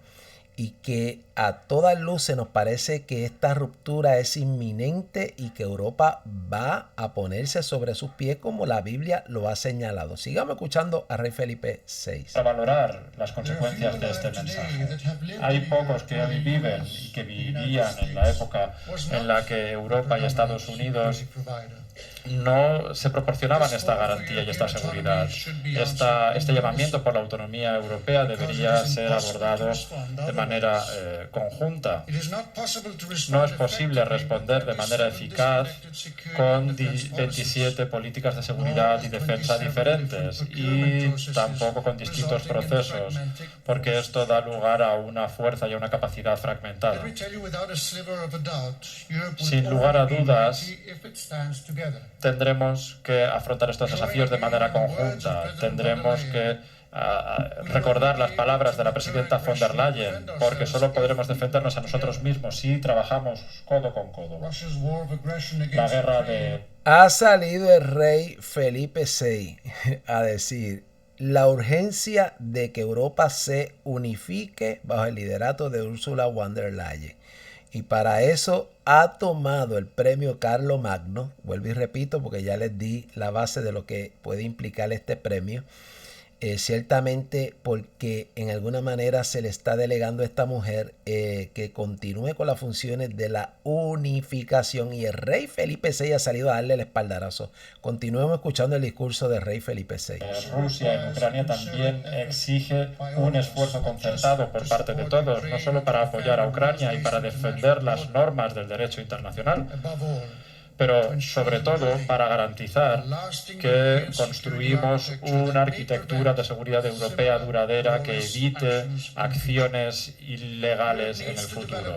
y que a todas luces nos parece que esta ruptura es inminente y que Europa va a ponerse sobre sus pies como la Biblia lo ha señalado. Sigamos escuchando a Rey Felipe VI. Para valorar las consecuencias de este mensaje. Hay pocos que hoy viven y que vivían en la época en la que Europa y Estados Unidos no se proporcionaban esta garantía y esta seguridad. Este llamamiento por la autonomía europea debería ser abordado de manera conjunta. No es posible responder de manera eficaz con 27 políticas de seguridad y defensa diferentes y tampoco con distintos procesos, porque esto da lugar a una fuerza y a una capacidad fragmentada. Sin lugar a dudas, tendremos que afrontar estos desafíos de manera conjunta. Tendremos que recordar las palabras de la presidenta von der Leyen, porque solo podremos defendernos a nosotros mismos si trabajamos codo con codo. La guerra de... Ha salido el rey Felipe VI a decir la urgencia de que Europa se unifique bajo el liderato de Ursula von der Leyen. Y para eso ha tomado el premio Carlomagno. Vuelvo y repito porque ya les di la base de lo que puede implicar este premio. Ciertamente porque en alguna manera se le está delegando a esta mujer que continúe con las funciones de la unificación, y el rey Felipe VI ha salido a darle el espaldarazo. Continuemos escuchando el discurso del rey Felipe VI. Rusia en Ucrania también exige un esfuerzo concertado por parte de todos, no solo para apoyar a Ucrania y para defender las normas del derecho internacional, pero sobre todo para garantizar que construimos una arquitectura de seguridad europea duradera que evite acciones ilegales en el futuro.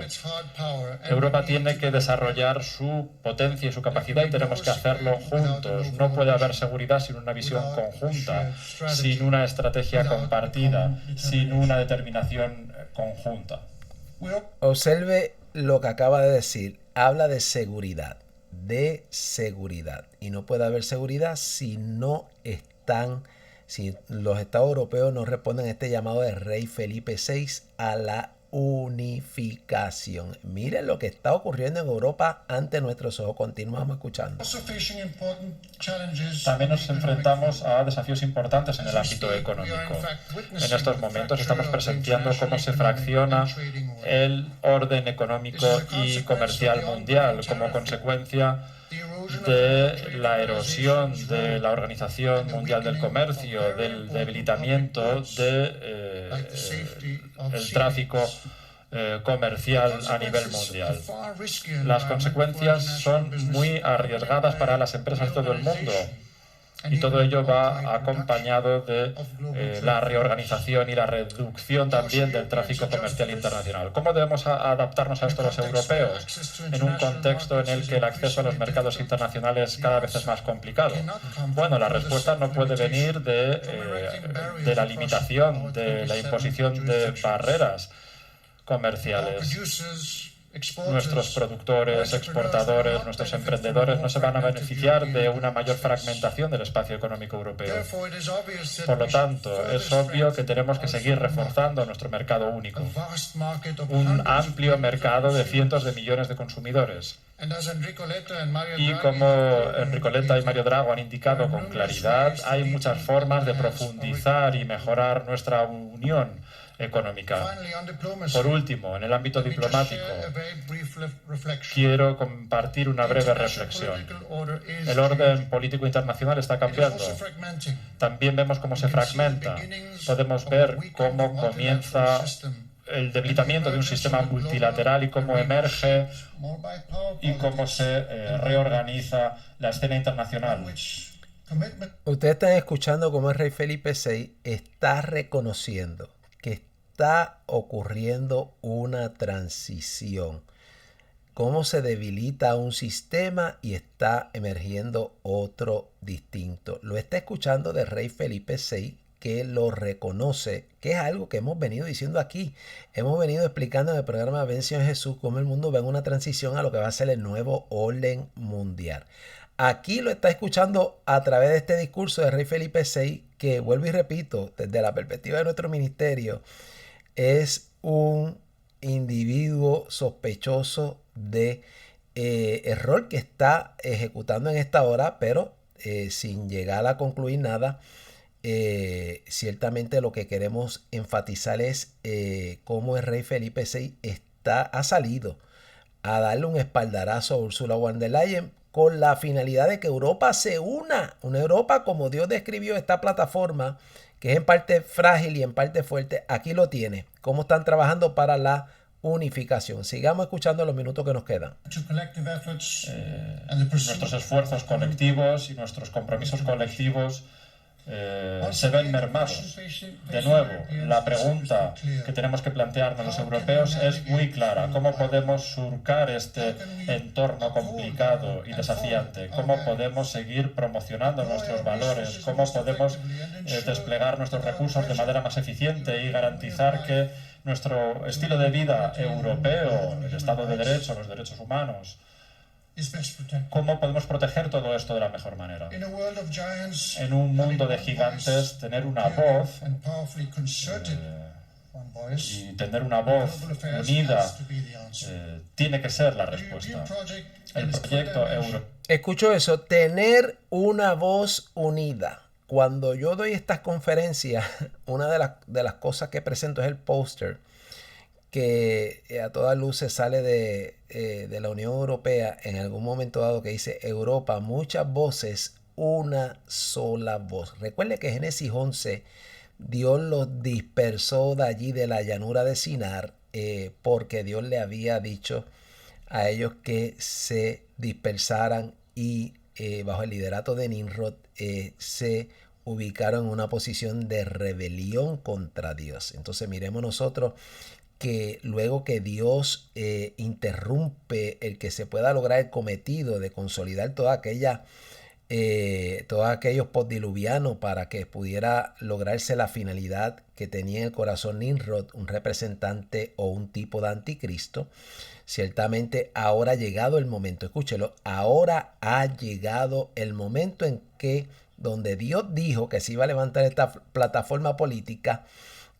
Europa tiene que desarrollar su potencia y su capacidad y tenemos que hacerlo juntos. No puede haber seguridad sin una visión conjunta, sin una estrategia compartida, sin una determinación conjunta. Observe lo que acaba de decir. Habla de seguridad. Y no puede haber seguridad si los estados europeos no responden a este llamado del rey Felipe VI a la unificación. Miren lo que está ocurriendo en Europa ante nuestros ojos. Continuamos escuchando. También nos enfrentamos a desafíos importantes en el ámbito económico. En estos momentos estamos presenciando cómo se fracciona el orden económico y comercial mundial como consecuencia de la erosión de la Organización Mundial del Comercio, del debilitamiento del tráfico comercial a nivel mundial. Las consecuencias son muy arriesgadas para las empresas de todo el mundo. Y todo ello va acompañado de la reorganización y la reducción también del tráfico comercial internacional. ¿Cómo debemos adaptarnos a esto los europeos en un contexto en el que el acceso a los mercados internacionales cada vez es más complicado? Bueno, la respuesta no puede venir de la limitación, de la imposición de barreras comerciales. Nuestros productores, exportadores, nuestros emprendedores no se van a beneficiar de una mayor fragmentación del espacio económico europeo. Por lo tanto, es obvio que tenemos que seguir reforzando nuestro mercado único, un amplio mercado de cientos de millones de consumidores. Y como Enrico Letta y Mario Draghi han indicado con claridad, hay muchas formas de profundizar y mejorar nuestra unión económica. Por último, en el ámbito diplomático, quiero compartir una breve reflexión. El orden político internacional está cambiando. También vemos cómo se fragmenta. Podemos ver cómo comienza el debilitamiento de un sistema multilateral y cómo emerge y cómo se reorganiza la escena internacional. Ustedes están escuchando cómo el rey Felipe VI está reconociendo que está ocurriendo una transición, cómo se debilita un sistema y está emergiendo otro distinto. Lo está escuchando del rey Felipe VI, que lo reconoce, que es algo que hemos venido diciendo aquí. Hemos venido explicando en el programa Venció en Jesús cómo el mundo ve una transición a lo que va a ser el nuevo orden mundial. Aquí lo está escuchando a través de este discurso del rey Felipe VI, que, vuelvo y repito, desde la perspectiva de nuestro ministerio, es un individuo sospechoso de error que está ejecutando en esta hora, pero sin llegar a concluir nada. Ciertamente lo que queremos enfatizar es cómo el rey Felipe VI ha salido a darle un espaldarazo a Ursula von der Leyen con la finalidad de que Europa se una, una Europa como Dios describió esta plataforma, que es en parte frágil y en parte fuerte. Aquí lo tiene, cómo están trabajando para la unificación. Sigamos escuchando los minutos que nos quedan. Nuestros esfuerzos colectivos y nuestros compromisos colectivos se ven mermados. De nuevo, la pregunta que tenemos que plantearnos los europeos es muy clara. ¿Cómo podemos surcar este entorno complicado y desafiante? ¿Cómo podemos seguir promocionando nuestros valores? ¿Cómo podemos desplegar nuestros recursos de manera más eficiente y garantizar que nuestro estilo de vida europeo, el Estado de Derecho, los derechos humanos, cómo podemos proteger todo esto de la mejor manera? En un mundo de gigantes, tener una voz y tener una voz unida tiene que ser la respuesta. El proyecto europeo. Escucho eso, tener una voz unida. cuando yo doy estas conferencias, una de las cosas que presento es el póster que a todas luces sale de la Unión Europea en algún momento dado, que dice Europa, muchas voces, una sola voz. Recuerde que Génesis 11, Dios los dispersó de allí de la llanura de Sinar, porque Dios le había dicho a ellos que se dispersaran y bajo el liderato de Nimrod se ubicaron en una posición de rebelión contra Dios. Entonces miremos nosotros que luego que Dios interrumpe el que se pueda lograr el cometido de consolidar todos aquellos postdiluvianos para que pudiera lograrse la finalidad que tenía en el corazón Nimrod, un representante o un tipo de anticristo. Ciertamente ahora ha llegado el momento, escúchelo, ahora ha llegado el momento en que donde Dios dijo que se iba a levantar esta plataforma política,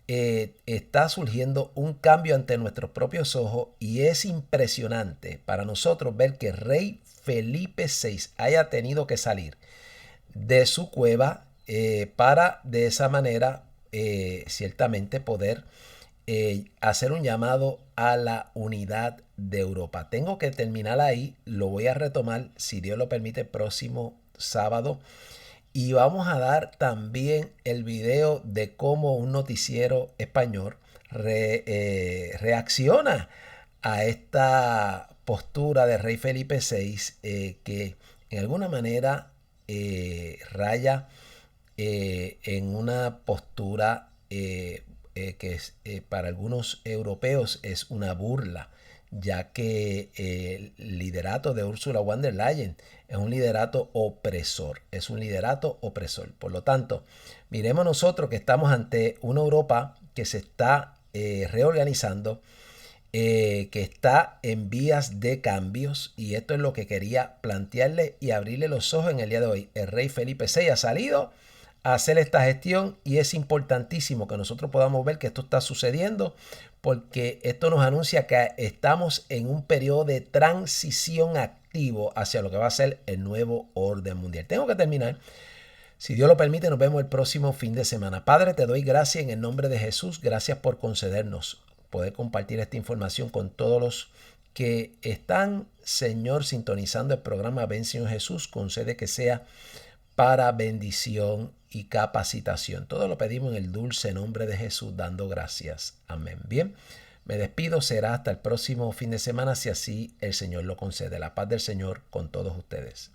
está surgiendo un cambio ante nuestros propios ojos, y es impresionante para nosotros ver que Rey Felipe VI haya tenido que salir de su cueva para de esa manera ciertamente poder hacer un llamado a la unidad de Europa. Tengo que terminar ahí, lo voy a retomar si Dios lo permite el próximo sábado. Y vamos a dar también el video de cómo un noticiero español reacciona a esta postura de Rey Felipe VI, que en alguna manera raya en una postura que para algunos europeos es una burla, ya que el liderato de Ursula von der Leyen es un liderato opresor, Por lo tanto, miremos nosotros que estamos ante una Europa que se está reorganizando, que está en vías de cambios, y esto es lo que quería plantearle y abrirle los ojos en el día de hoy. El Rey Felipe VI ha salido a hacer esta gestión, y es importantísimo que nosotros podamos ver que esto está sucediendo, porque esto nos anuncia que estamos en un periodo de transición activo hacia lo que va a ser el nuevo orden mundial. Tengo que terminar. Si Dios lo permite, nos vemos el próximo fin de semana. Padre, te doy gracias en el nombre de Jesús. Gracias por concedernos poder compartir esta información con todos los que están, Señor, sintonizando el programa Ven Señor Jesús. Concede que sea para bendición y capacitación. Todo lo pedimos en el dulce nombre de Jesús, dando gracias. Amén. Bien, me despido. Será hasta el próximo fin de semana, si así el Señor lo concede. La paz del Señor con todos ustedes.